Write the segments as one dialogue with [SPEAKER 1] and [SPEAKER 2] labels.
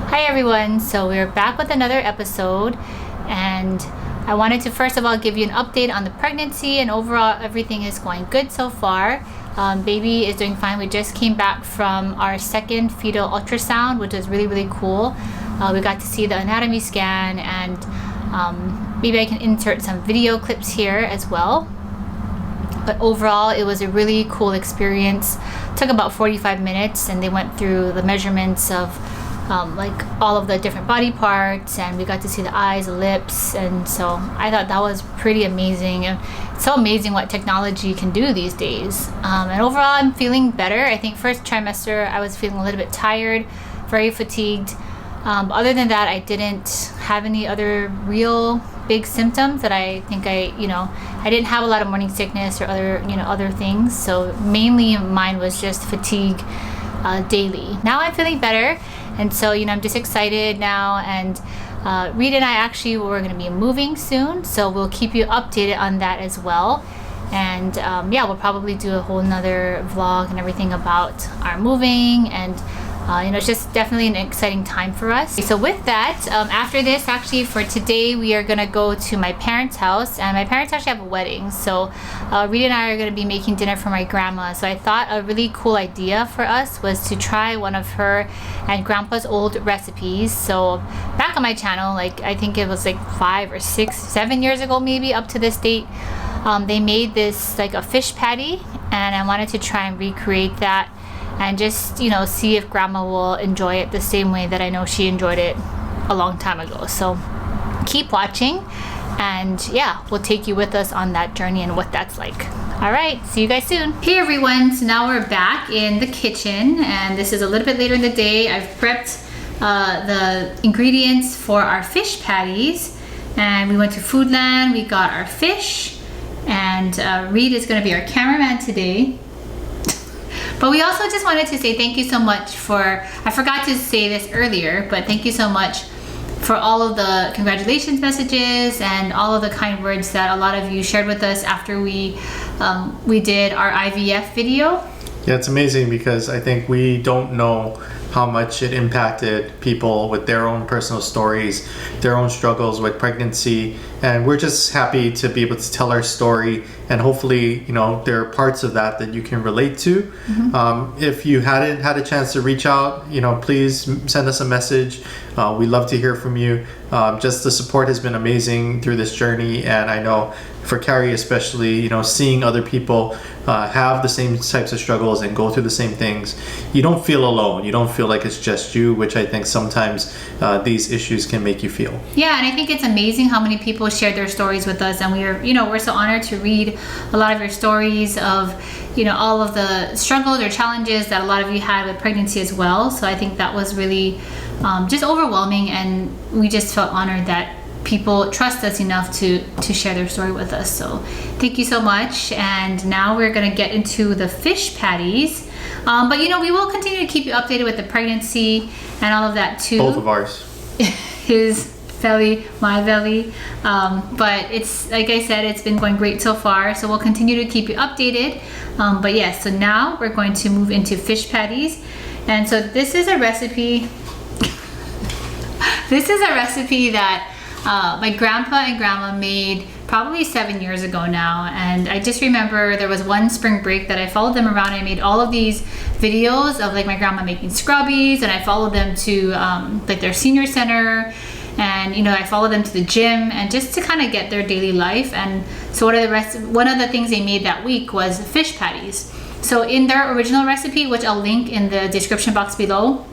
[SPEAKER 1] Hi everyone, so we're back with another episode, and I wanted to first of all give you an update on the pregnancy, and overall everything is going good so far. Baby is doing fine. We just came back from our second fetal ultrasound, which was really cool. We got to see the anatomy scan, and maybe I can insert some video clips here as well. But overall it was a really cool experience. It took about 45 minutes, and they went through the measurements of like all of the different body parts, and we got to see the eyes, the lips, and so I thought that was pretty amazing. And it's so amazing what technology can do these days. And overall I'm feeling better. I think first trimester I was feeling a little bit tired, very fatigued. Other than that, I didn't have any other real big symptoms that I think I didn't have a lot of morning sickness or other things. So mainly mine was just fatigue daily. Now I'm feeling better. And so, I'm just excited now, and Reid and I actually, we're going to be moving soon, so we'll keep you updated on that as well. And yeah, we'll probably do a whole nother vlog and everything about our moving, and it's just definitely an exciting time for us. So with that, after this, actually for today, we are gonna go to my parents' house, and my parents actually have a wedding. So Reid and I are gonna be making dinner for my grandma. So I thought a really cool idea for us was to try one of her and grandpa's old recipes. So back on my channel, like I think it was like 5 or 6, 7 years ago, maybe up to this date, they made this like a fish patty, and I wanted to try and recreate that and just see if grandma will enjoy it the same way that I know she enjoyed it a long time ago. So keep watching, and yeah, we'll take you with us on that journey and what that's like. All right, see you guys soon. Hey everyone, so now we're back in the kitchen, and this is a little bit later in the day. I've prepped the ingredients for our fish patties, and we went to Foodland. We got our fish, and Reid is gonna be our cameraman today. But we also just wanted to say thank you so much I forgot to say this earlier, but thank you so much for all of the congratulations messages and all of the kind words that a lot of you shared with us after we did our IVF video.
[SPEAKER 2] Yeah, it's amazing because I think we don't know how much it impacted people with their own personal stories, their own struggles with pregnancy, and we're just happy to be able to tell our story, and hopefully there are parts of that you can relate to. If you hadn't had a chance to reach out, please send us a message. We love to hear from you. Just the support has been amazing through this journey, and I know for Cari especially, seeing other people have the same types of struggles and go through the same things, you don't feel alone. You don't feel like it's just you, which I think sometimes these issues can make you feel.
[SPEAKER 1] Yeah, and I think it's amazing how many people shared their stories with us, and we're so honored to read a lot of your stories of all of the struggles or challenges that a lot of you had with pregnancy as well. So I think that was really just overwhelming, and we just felt honored that people trust us enough to share their story with us. So thank you so much. And now we're gonna get into the fish patties, but we will continue to keep you updated with the pregnancy and all of that too.
[SPEAKER 2] Both of ours.
[SPEAKER 1] His belly, my belly, but it's like I said, it's been going great so far, so we'll continue to keep you updated. But yes, so now we're going to move into fish patties, and so this is a recipe that my grandpa and grandma made probably 7 years ago now, and I just remember there was one spring break that I followed them around. I made all of these videos of like my grandma making scrubbies, and I followed them to like their senior center, and I followed them to the gym, and just to kind of get their daily life. And so one of the things they made that week was fish patties. So in their original recipe, which I'll link in the description box below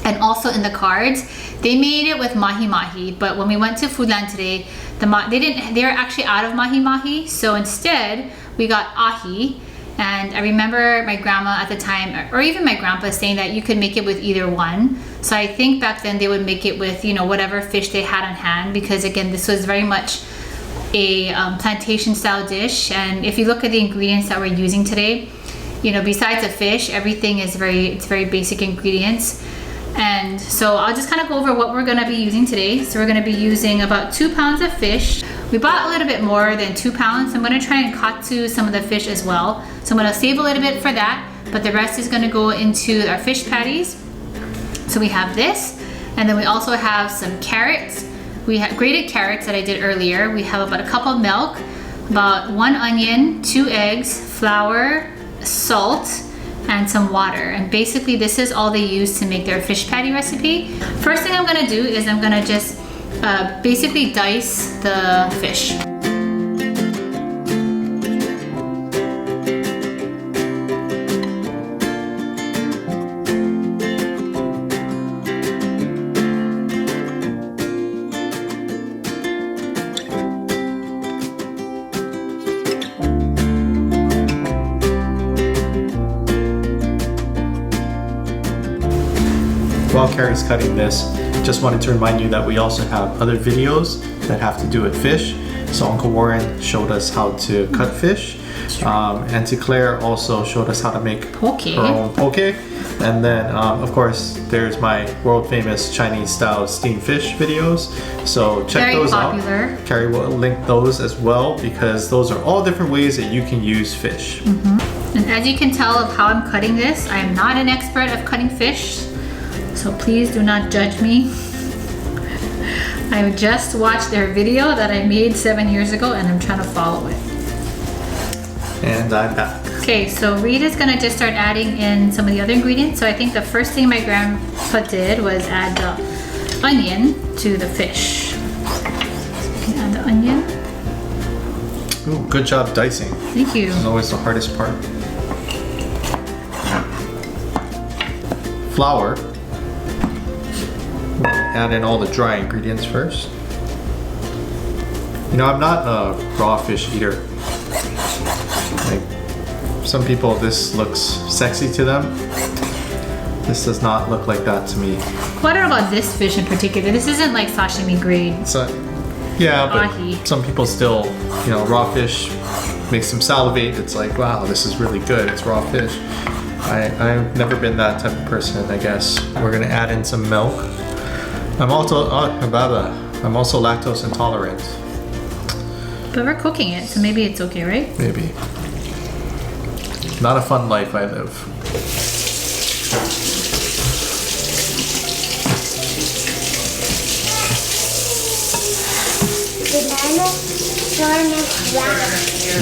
[SPEAKER 1] and also in the cards, they made it with mahi-mahi, but when we went to Foodland today, they were actually out of mahi-mahi, so instead we got ahi. And I remember my grandma at the time, or even my grandpa, saying that you could make it with either one. So I think back then they would make it with whatever fish they had on hand, because again, this was very much a plantation style dish. And if you look at the ingredients that we're using today, besides the fish, everything is very basic ingredients. And so I'll just kind of go over what we're going to be using today. So we're going to be using about 2 pounds of fish. We bought a little bit more than 2 pounds. I'm going to try and katsu some of the fish as well. So I'm going to save a little bit for that, but the rest is going to go into our fish patties. So we have this, And then we also have some carrots. We have grated carrots that I did earlier. We have about a cup of milk, about 1 onion, 2 eggs, flour, salt, and some water. And basically this is all they use to make their fish patty recipe. First thing I'm gonna do is I'm gonna just basically dice the fish.
[SPEAKER 2] While Cari's cutting this, just wanted to remind you that we also have other videos that have to do with fish. So Uncle Warren showed us how to cut fish. Auntie Claire also showed us how to make
[SPEAKER 1] Poke.
[SPEAKER 2] her own poke. And then, of course, there's my world famous Chinese style steamed fish videos. So check
[SPEAKER 1] Very
[SPEAKER 2] those
[SPEAKER 1] popular.
[SPEAKER 2] out. Cari will link those as well because those are all different ways that you can use fish.
[SPEAKER 1] And as you can tell of how I'm cutting this, I am not an expert of cutting fish. So please do not judge me. I just watched their video that I made 7 years ago and I'm trying to follow it.
[SPEAKER 2] And I'm back.
[SPEAKER 1] Okay, so Reid is gonna just start adding in some of the other ingredients. So I think the first thing my grandpa did was add the onion to the fish. So you can add the onion.
[SPEAKER 2] Ooh, good job dicing.
[SPEAKER 1] Thank you.
[SPEAKER 2] It's always the hardest part. Flour. Add in all the dry ingredients first. You know, I'm not a raw fish eater. Like, some people, this looks sexy to them. This does not look like that to me.
[SPEAKER 1] What about this fish in particular? This isn't like sashimi grade.
[SPEAKER 2] So, yeah, but
[SPEAKER 1] Ahi.
[SPEAKER 2] some people still, you know, raw fish makes them salivate. It's like, wow, this is really good. It's raw fish. I've never been that type of person, I guess. We're gonna add in some milk. I'm also lactose intolerant.
[SPEAKER 1] But we're cooking it, so maybe it's okay, right?
[SPEAKER 2] Maybe. Not a fun life I live.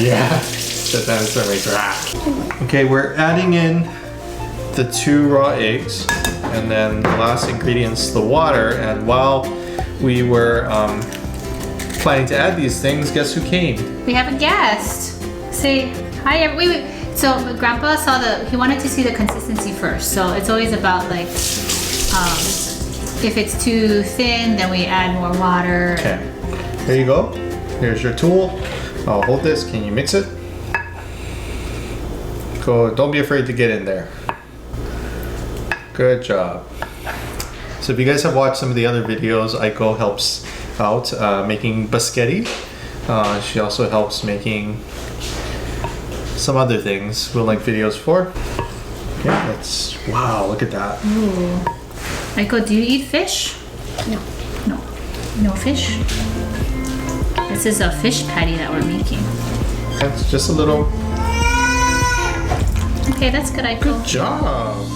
[SPEAKER 2] Yeah, the dinosaur makes rah. Okay, we're adding in the 2 raw eggs, and then the last ingredient's the water. And while we were planning to add these things, guess who came?
[SPEAKER 1] We have a guest. Say hi, wait. So Grandpa saw he wanted to see the consistency first. So it's always about like, if it's too thin, then we add more water.
[SPEAKER 2] Okay, here you go. Here's your tool. I'll hold this. Can you mix it? Go. Don't be afraid to get in there. Good job. So if you guys have watched some of the other videos, Aiko helps out making biscotti. She also helps making some other things we'll link videos for. Okay, wow, look at that.
[SPEAKER 1] Ooh. Aiko, do you eat fish?
[SPEAKER 3] No.
[SPEAKER 1] No fish? This is a fish patty that we're making.
[SPEAKER 2] That's just a little.
[SPEAKER 1] Okay, that's good, Aiko.
[SPEAKER 2] Good job.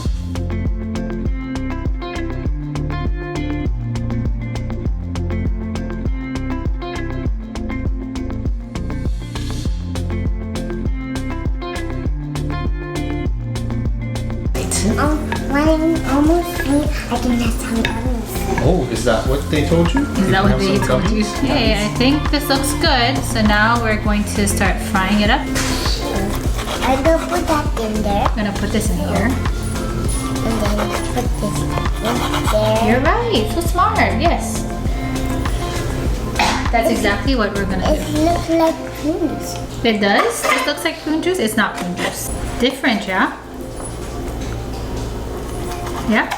[SPEAKER 3] When I'm almost done, I can have some onions.
[SPEAKER 2] Oh, is that what they told you?
[SPEAKER 1] Is that what they told you? Okay, I think this looks good. So now we're going to start frying it up.
[SPEAKER 3] I'm gonna put that in there.
[SPEAKER 1] I'm gonna put this in here.
[SPEAKER 3] And then put this in there.
[SPEAKER 1] You're right, so smart, yes. That's exactly what we're gonna
[SPEAKER 3] It
[SPEAKER 1] do.
[SPEAKER 3] looks like prunes.
[SPEAKER 1] It does? This looks like prune juice? It's not prune juice. Different, yeah? Yeah?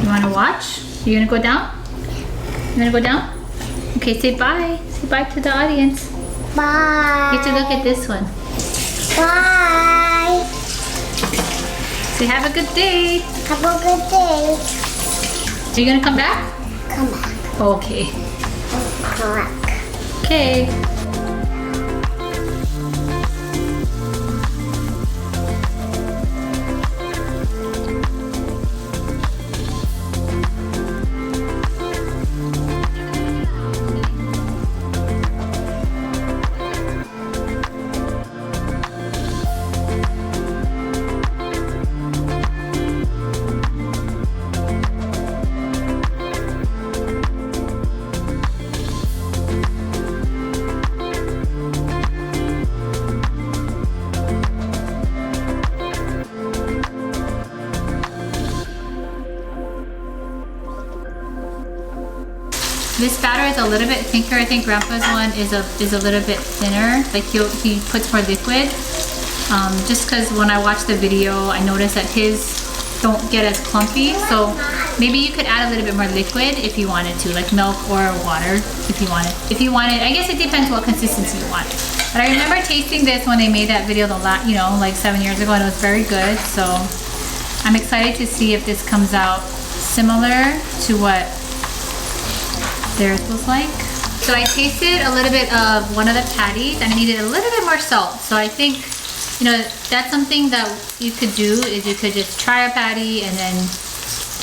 [SPEAKER 1] You wanna watch? You gonna go down? You gonna go down? Okay, say bye. Say bye to the audience.
[SPEAKER 3] Bye.
[SPEAKER 1] You have to look at this one.
[SPEAKER 3] Bye.
[SPEAKER 1] Say have a good day.
[SPEAKER 3] Have a good day.
[SPEAKER 1] Are you gonna come back?
[SPEAKER 3] Come back.
[SPEAKER 1] Okay.
[SPEAKER 3] Come back.
[SPEAKER 1] Okay. This batter is a little bit thicker. I think Grandpa's one is a little bit thinner. Like he puts more liquid. Just because when I watched the video, I noticed that his don't get as clumpy. So maybe you could add a little bit more liquid if you wanted to, like milk or water if you wanted. I guess it depends what consistency you want. But I remember tasting this when they made that video like 7 years ago, and it was very good. So I'm excited to see if this comes out similar to what theirs was like. So I tasted a little bit of one of the patties and I needed a little bit more salt. So I think, that's something that you could do, is you could just try a patty and then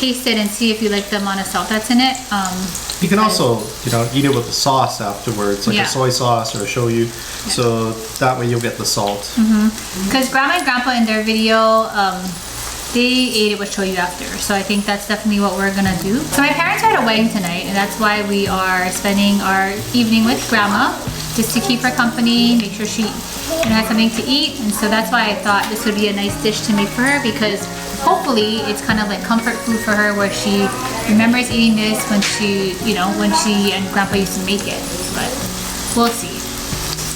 [SPEAKER 1] taste it and see if you like the amount of salt that's in it.
[SPEAKER 2] You can also, eat it with a sauce afterwards, like a soy sauce or a shoyu. Yeah. So that way you'll get the salt.
[SPEAKER 1] Because Grandma and Grandpa in their video, they ate it with shoyu after. So I think that's definitely what we're gonna do. So my parents are at a wedding tonight, and that's why we are spending our evening with Grandma, just to keep her company, make sure she has something to eat. And so that's why I thought this would be a nice dish to make for her, because hopefully it's kind of like comfort food for her, where she remembers eating this when she and Grandpa used to make it. But we'll see.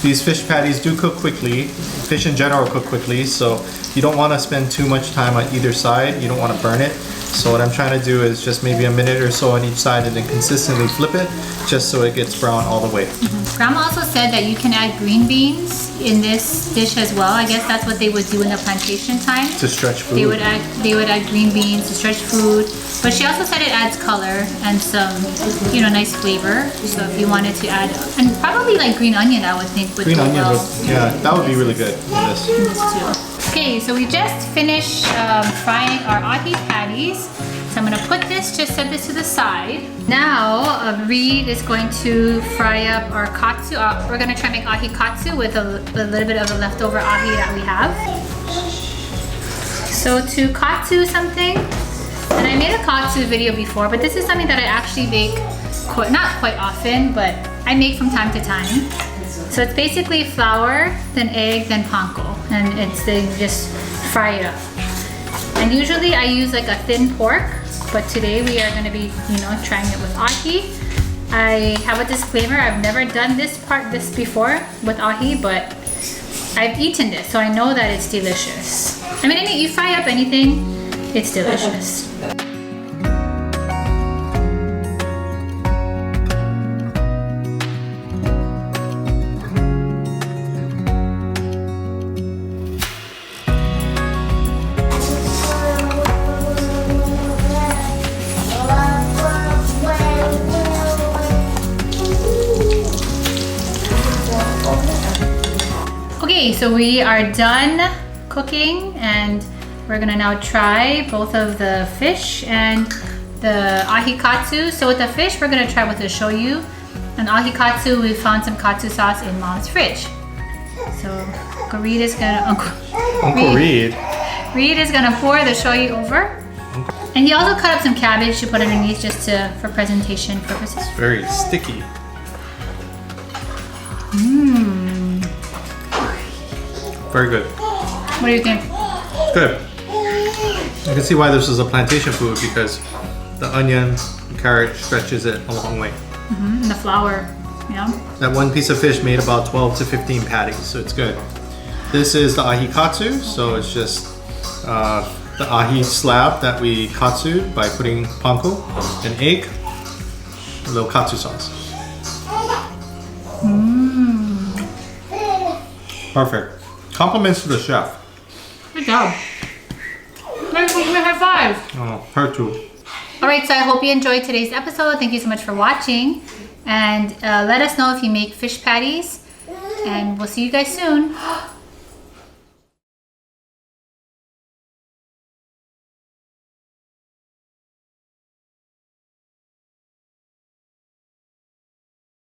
[SPEAKER 2] These fish patties do cook quickly. Fish in general cook quickly, so you don't want to spend too much time on either side. You don't want to burn it. So what I'm trying to do is just maybe a minute or so on each side and then consistently flip it, just so it gets brown all the way.
[SPEAKER 1] Grandma also said that you can add green beans in this dish as well. I guess that's what they would do in the plantation time.
[SPEAKER 2] To stretch food.
[SPEAKER 1] They would add green beans to stretch food. But she also said it adds color and some, nice flavor. So if you wanted to add, and probably like green onion, I would think would
[SPEAKER 2] green
[SPEAKER 1] go
[SPEAKER 2] onion
[SPEAKER 1] well.
[SPEAKER 2] yeah, that would be really good in this.
[SPEAKER 1] Too. Okay, so we just finished frying our ahi patties. So I'm gonna set this to the side. Now, Reid is going to fry up our katsu. We're gonna try and make ahi katsu with a little bit of the leftover ahi that we have. So to katsu something, and I made a katsu video before, but this is something that I actually make not quite often, but I make from time to time. So it's basically flour, then egg, then panko, and they just fry it up. And usually I use like a thin pork, but today we are going to be, trying it with ahi. I have a disclaimer, I've never done this before with ahi, but I've eaten this, so I know that it's delicious. I mean, you fry up anything, it's delicious. Okay, so we are done cooking, and we're gonna now try both of the fish and the ahi katsu. So with the fish, we're gonna try with the shoyu, and ahi katsu, we found some katsu sauce in Mom's fridge. So Reid is gonna Reid is gonna pour the shoyu over, and he also cut up some cabbage to put underneath just for presentation purposes.
[SPEAKER 2] It's very sticky. Very good.
[SPEAKER 1] What do you think?
[SPEAKER 2] Good. I can see why this is a plantation food, because the onion, the carrot stretches it a long way.
[SPEAKER 1] And the flour,
[SPEAKER 2] That one piece of fish made about 12 to 15 patties, so it's good. This is the ahi katsu, so it's just the ahi slab that we katsued by putting panko, an egg, a little katsu sauce. Perfect. Compliments to the chef.
[SPEAKER 1] Good job. Let's give me a high five.
[SPEAKER 2] Oh, her too.
[SPEAKER 1] Alright, so I hope you enjoyed today's episode. Thank you so much for watching. And let us know if you make fish patties. And we'll see you guys soon.